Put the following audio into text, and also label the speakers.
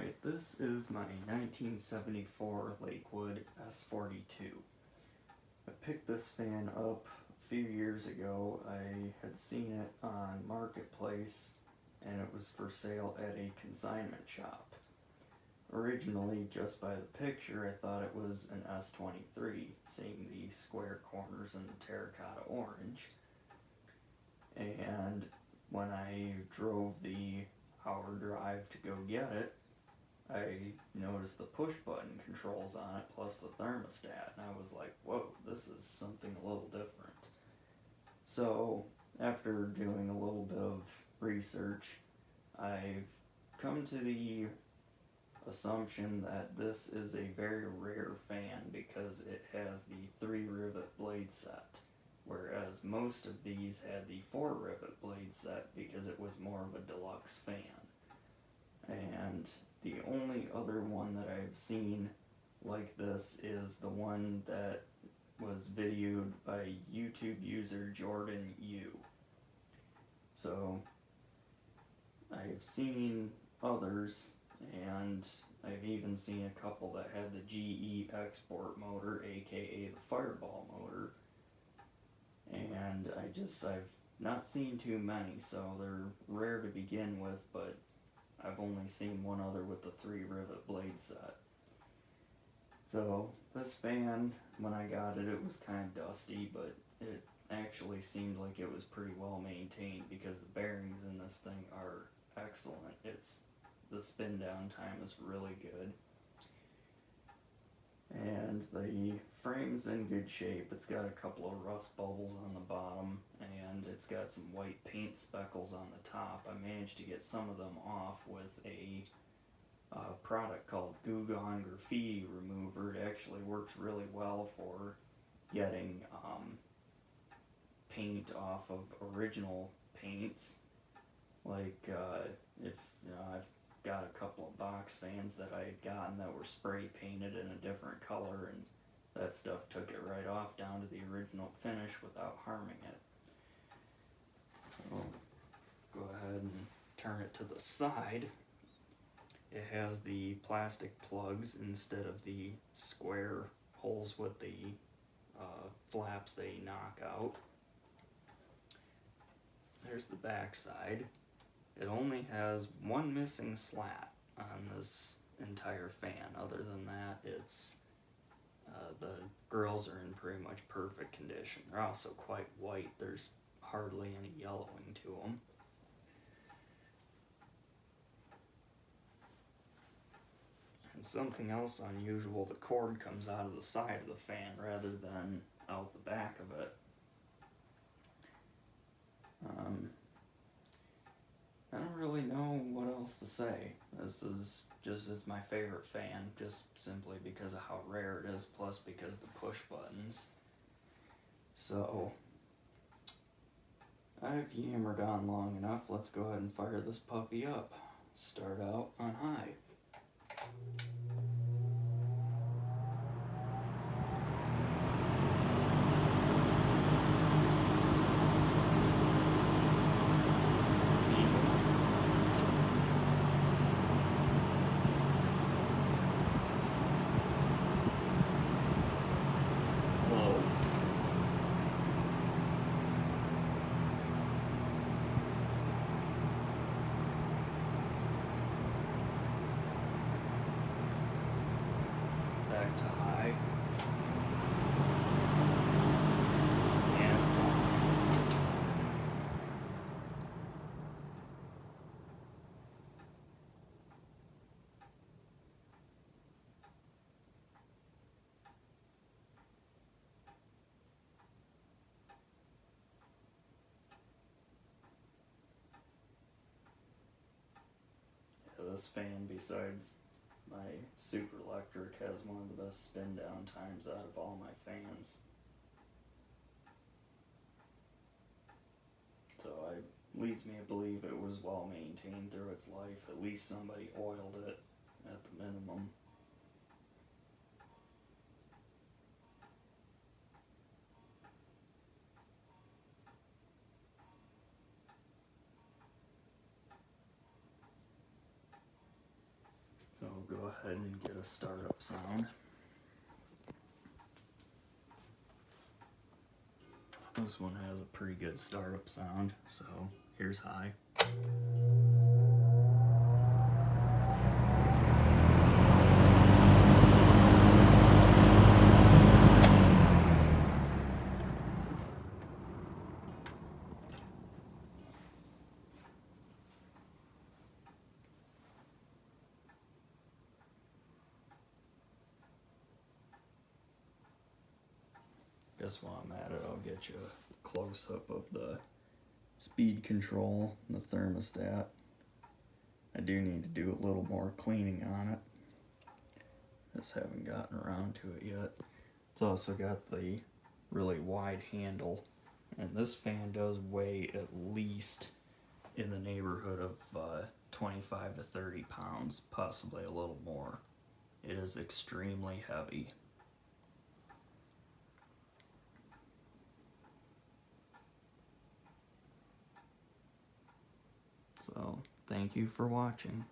Speaker 1: Alright, this is my 1974 Lakewood S-42. I picked this fan up a few years ago. I had seen it on Marketplace and it was for sale at a consignment shop. Originally, just by the picture, I thought it was an S-23, seeing the square corners and the terracotta orange. And when I drove the hour drive to go get it, I noticed the push button controls on it plus the thermostat, and I was like, whoa, this is something a little different. So after doing a little bit of research, I've come to the assumption that this is a very rare fan because it has the 3 rivet blade set, whereas most of these had the 4 rivet blade set because it was more of a deluxe fan. And the only other one that I've seen like this is the one that was videoed by YouTube user Jordan U. So I've seen others, and I've even seen a couple that had the GE export motor, aka the Fireball motor, and I've not seen too many, so they're rare to begin with, but I've only seen one other with the 3 rivet blade set. So this fan, when I got it, it was kind of dusty, but it actually seemed like it was pretty well maintained because the bearings in this thing are excellent. The spin down time is really good. And the frame's in good shape. It's got a couple of rust bubbles on the bottom, and it's got some white paint speckles on the top. I managed to get some of them off with a product called Goo Gone Graffiti Remover. It actually works really well for getting paint off of original paints. Like I've got a couple of box fans that I had gotten that were spray painted in a different color, and that stuff took it right off down to the original finish without harming it. So go ahead and turn it to the side. It has the plastic plugs instead of the square holes with the flaps they knock out. There's the back side. It only has one missing slat on this entire fan. Other than that, the grills are in pretty much perfect condition. They're also quite white. There's hardly any yellowing to them. And something else unusual, the cord comes out of the side of the fan rather than out the back of it. I don't really know what else to say. This is it's my favorite fan, just simply because of how rare it is, plus because the push buttons. So I've yammered on long enough. Let's go ahead and fire this puppy up. Start out on high. Back to high, and off. This fan, besides my Super Electric, has one of the best spin down times out of all my fans. So it leads me to believe it was well maintained through its life. At least somebody oiled it at the minimum. go ahead and get a startup sound. This one has a pretty good startup sound, so here's high. Guess while I'm at it, I'll get you a close-up of the speed control and the thermostat. I do need to do a little more cleaning on it. Just haven't gotten around to it yet. It's also got the really wide handle, and this fan does weigh at least in the neighborhood of 25 to 30 pounds, possibly a little more. It is extremely heavy. So, thank you for watching.